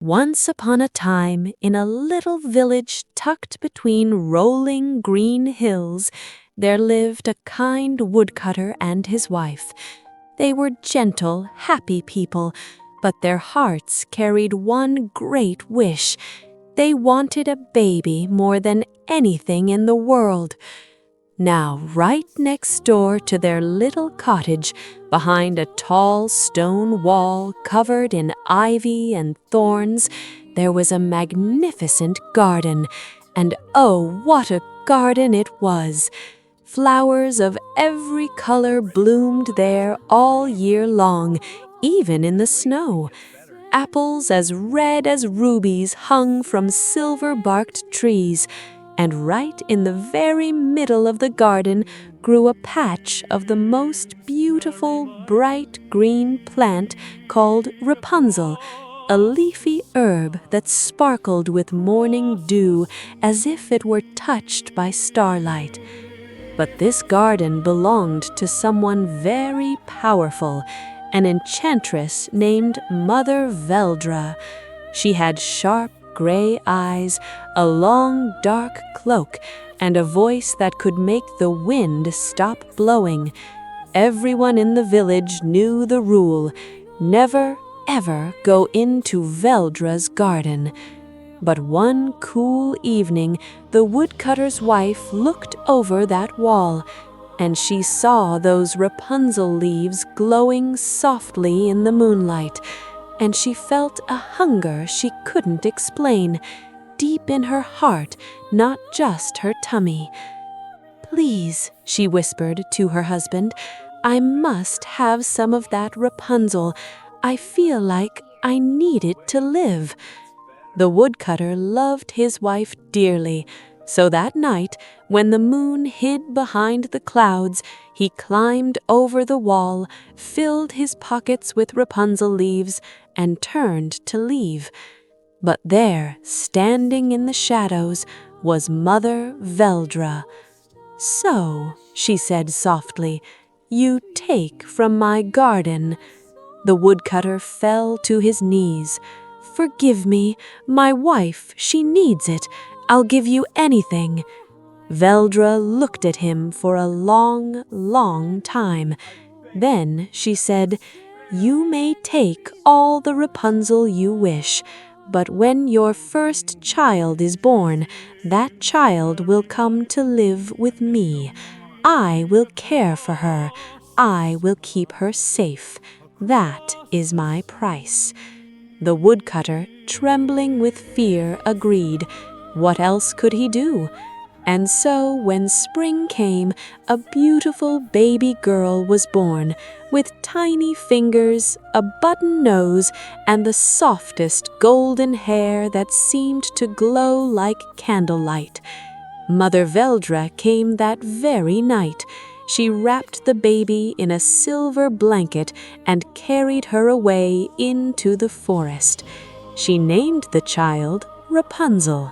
Once upon a time, in a little village tucked between rolling green hills, there lived a kind woodcutter and his wife. They were gentle, happy people, but their hearts carried one great wish. They wanted a baby more than anything in the world. Now, right next door to their little cottage, behind a tall stone wall covered in ivy and thorns, there was a magnificent garden. And oh, what a garden it was! Flowers of every color bloomed there all year long, even in the snow. Apples as red as rubies hung from silver-barked trees, and right in the very middle of the garden grew a patch of the most beautiful bright green plant called Rapunzel, a leafy herb that sparkled with morning dew as if it were touched by starlight. But this garden belonged to someone very powerful, an enchantress named Mother Veldra. She had sharp gray eyes, a long dark cloak, and a voice that could make the wind stop blowing. Everyone in the village knew the rule: never, ever go into Veldra's garden. But one cool evening, the woodcutter's wife looked over that wall, and she saw those Rapunzel leaves glowing softly in the moonlight, and she felt a hunger she couldn't explain, deep in her heart, not just her tummy. "Please," she whispered to her husband, "I must have some of that Rapunzel. I feel like I need it to live." The woodcutter loved his wife dearly, so that night, when the moon hid behind the clouds, he climbed over the wall, filled his pockets with Rapunzel leaves, and turned to leave. But there, standing in the shadows, was Mother Veldra. "So," she said softly, "you take from my garden." The woodcutter fell to his knees. "Forgive me, my wife, she needs it. I'll give you anything." Veldra looked at him for a long, long time. Then she said, "You may take all the Rapunzel you wish, but when your first child is born, that child will come to live with me. I will care for her. I will keep her safe. That is my price." The woodcutter, trembling with fear, agreed. What else could he do? And so, when spring came, a beautiful baby girl was born, with tiny fingers, a button nose, and the softest golden hair that seemed to glow like candlelight. Mother Veldra came that very night. She wrapped the baby in a silver blanket and carried her away into the forest. She named the child Rapunzel.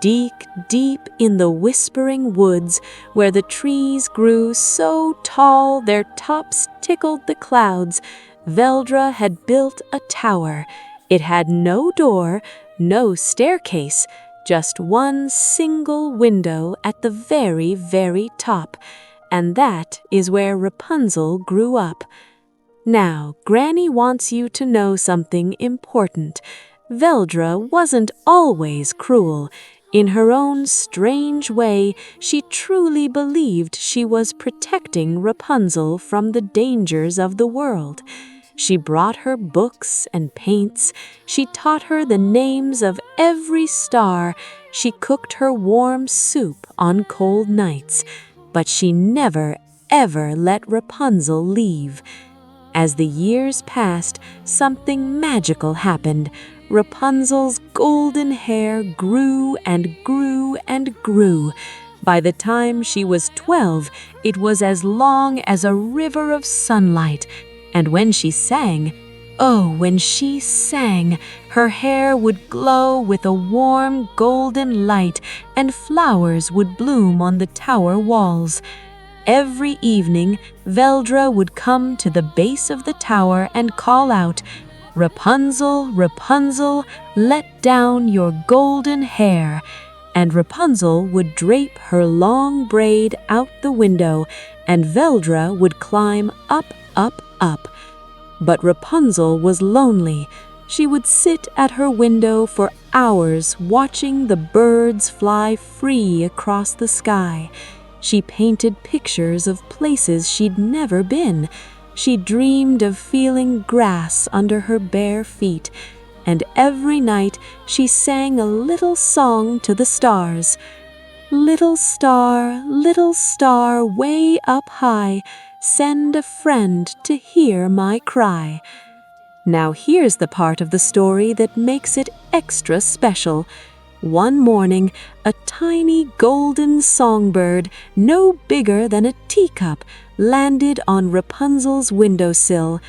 Deep, deep in the whispering woods, where the trees grew so tall their tops tickled the clouds, Veldra had built a tower. It had no door, no staircase, just one single window at the very, very top. And that is where Rapunzel grew up. Now, Granny wants you to know something important. Veldra wasn't always cruel. In her own strange way, she truly believed she was protecting Rapunzel from the dangers of the world. She brought her books and paints. She taught her the names of every star. She cooked her warm soup on cold nights. But she never, ever let Rapunzel leave. As the years passed, something magical happened. Rapunzel's golden hair grew and grew and grew. By the time she was 12, it was as long as a river of sunlight. And when she sang, oh, when she sang, her hair would glow with a warm golden light, and flowers would bloom on the tower walls. Every evening, Veldra would come to the base of the tower and call out, "Rapunzel, Rapunzel, let down your golden hair." And Rapunzel would drape her long braid out the window, and Veldra would climb up, up, up. But Rapunzel was lonely. She would sit at her window for hours, watching the birds fly free across the sky. She painted pictures of places she'd never been. She dreamed of feeling grass under her bare feet, and every night she sang a little song to the stars. Little star, way up high, send a friend to hear my cry." Now here's the part of the story that makes it extra special. One morning, a tiny golden songbird, no bigger than a teacup, landed on Rapunzel's windowsill.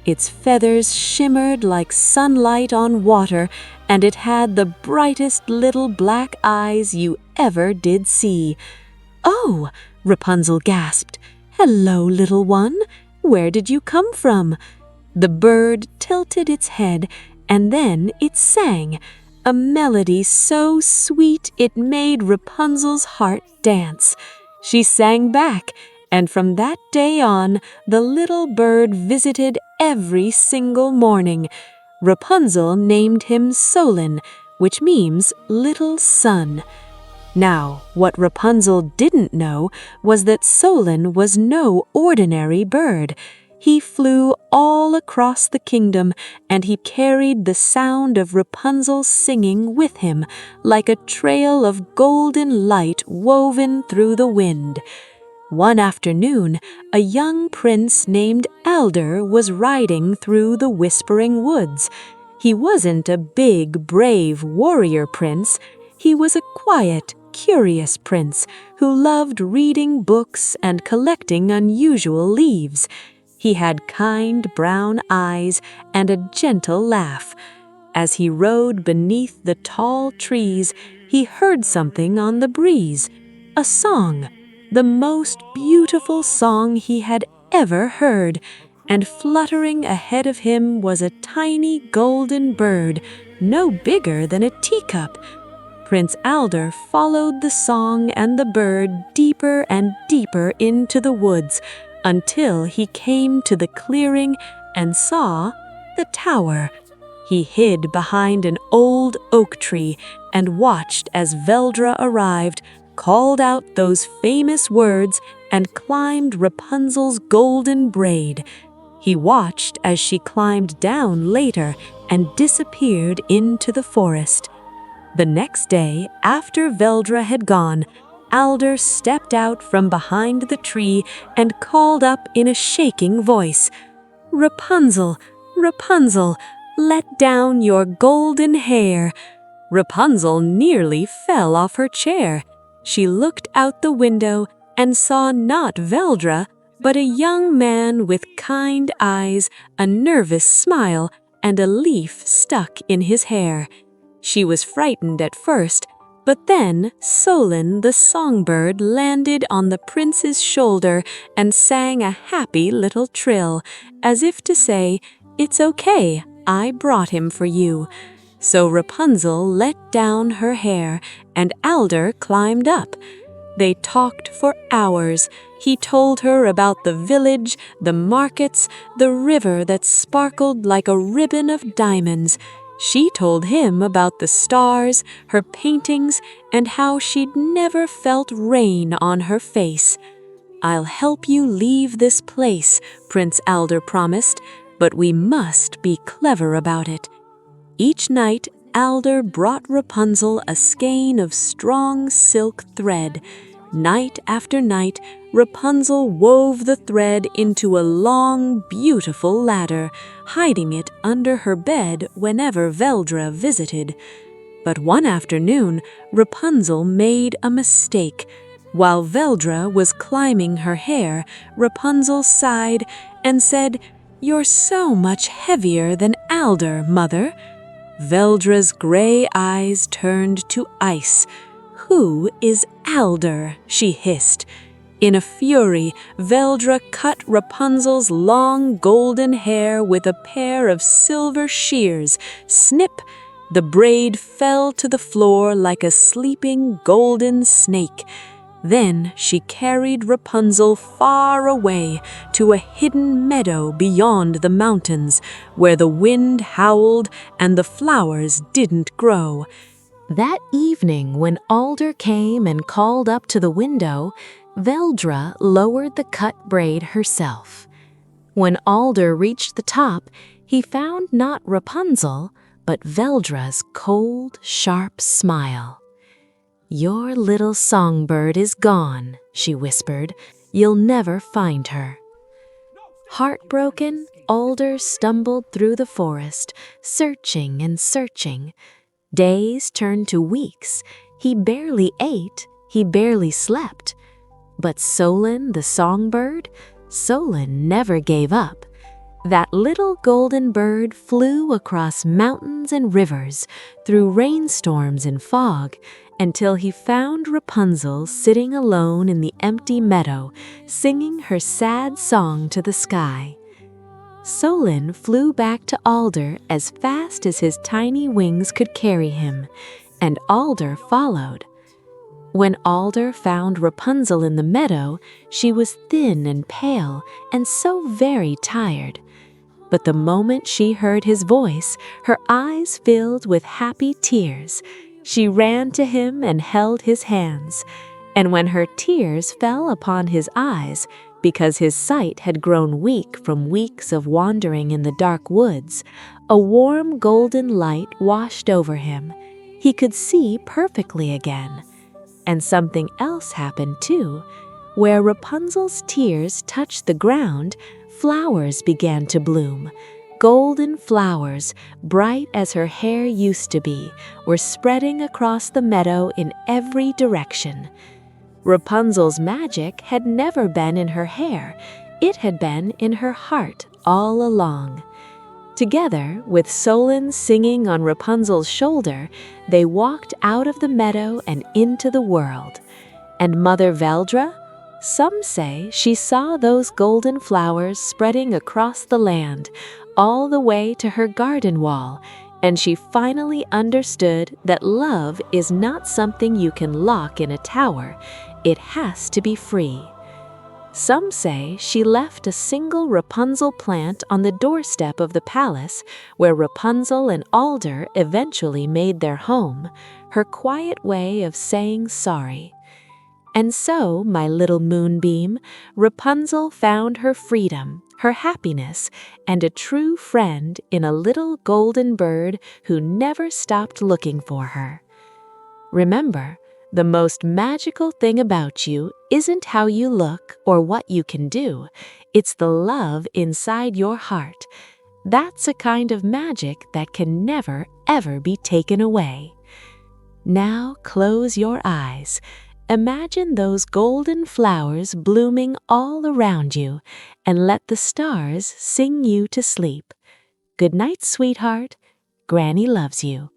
Its feathers shimmered like sunlight on water, and it had the brightest little black eyes you ever did see. "Oh!" Rapunzel gasped. "Hello, little one. Where did you come from?" The bird tilted its head, and then it sang, a melody so sweet it made Rapunzel's heart dance. She sang back, and from that day on, the little bird visited every single morning. Rapunzel named him Solen, which means little sun. Now, what Rapunzel didn't know was that Solen was no ordinary bird. He flew all across the kingdom, and he carried the sound of Rapunzel's singing with him, like a trail of golden light woven through the wind. One afternoon, a young prince named Alder was riding through the Whispering Woods. He wasn't a big, brave warrior prince. He was a quiet, curious prince who loved reading books and collecting unusual leaves. He had kind brown eyes and a gentle laugh. As he rode beneath the tall trees, he heard something on the breeze, a song, the most beautiful song he had ever heard, and fluttering ahead of him was a tiny golden bird, no bigger than a teacup. Prince Alder followed the song and the bird deeper and deeper into the woods, until he came to the clearing and saw the tower. He hid behind an old oak tree and watched as Veldra arrived, called out those famous words, and climbed Rapunzel's golden braid. He watched as she climbed down later and disappeared into the forest. The next day, after Veldra had gone, Alder stepped out from behind the tree and called up in a shaking voice, "Rapunzel, Rapunzel, let down your golden hair." Rapunzel nearly fell off her chair. She looked out the window and saw not Veldra, but a young man with kind eyes, a nervous smile, and a leaf stuck in his hair. She was frightened at first, but then Solen the songbird landed on the prince's shoulder and sang a happy little trill, as if to say, "It's okay, I brought him for you." So Rapunzel let down her hair, and Alder climbed up. They talked for hours. He told her about the village, the markets, the river that sparkled like a ribbon of diamonds. She told him about the stars, her paintings, and how she'd never felt rain on her face. "I'll help you leave this place," Prince Alder promised, "but we must be clever about it." Each night, Alder brought Rapunzel a skein of strong silk thread. Night after night, Rapunzel wove the thread into a long, beautiful ladder, hiding it under her bed whenever Veldra visited. But one afternoon, Rapunzel made a mistake. While Veldra was climbing her hair, Rapunzel sighed and said, "You're so much heavier than Alder, Mother." Veldra's gray eyes turned to ice. "Who is Alder?" she hissed. In a fury, Veldra cut Rapunzel's long golden hair with a pair of silver shears. Snip! The braid fell to the floor like a sleeping golden snake. Then she carried Rapunzel far away to a hidden meadow beyond the mountains, where the wind howled and the flowers didn't grow. That evening, when Alder came and called up to the window, Veldra lowered the cut braid herself. When Alder reached the top, he found not Rapunzel, but Veldra's cold, sharp smile. "Your little songbird is gone," she whispered. "You'll never find her." Heartbroken, Alder stumbled through the forest, searching and searching. Days turned to weeks. He barely ate, he barely slept. But Solen, the songbird, Solen never gave up. That little golden bird flew across mountains and rivers, through rainstorms and fog, until he found Rapunzel sitting alone in the empty meadow, singing her sad song to the sky. Solen flew back to Alder as fast as his tiny wings could carry him, and Alder followed. When Alder found Rapunzel in the meadow, she was thin and pale and so very tired. But the moment she heard his voice, her eyes filled with happy tears. She ran to him and held his hands. And when her tears fell upon his eyes, because his sight had grown weak from weeks of wandering in the dark woods, a warm golden light washed over him. He could see perfectly again. And something else happened too. Where Rapunzel's tears touched the ground, flowers began to bloom. Golden flowers, bright as her hair used to be, were spreading across the meadow in every direction. Rapunzel's magic had never been in her hair. It had been in her heart all along. Together, with Solen singing on Rapunzel's shoulder, they walked out of the meadow and into the world. And Mother Veldra? Some say she saw those golden flowers spreading across the land, all the way to her garden wall, and she finally understood that love is not something you can lock in a tower. It has to be free. Some say she left a single Rapunzel plant on the doorstep of the palace, where Rapunzel and Alder eventually made their home, her quiet way of saying sorry. And so, my little moonbeam, Rapunzel found her freedom, her happiness, and a true friend in a little golden bird who never stopped looking for her. Remember, the most magical thing about you isn't how you look or what you can do. It's the love inside your heart. That's a kind of magic that can never, ever be taken away. Now close your eyes. Imagine those golden flowers blooming all around you, and let the stars sing you to sleep. Good night, sweetheart. Granny loves you.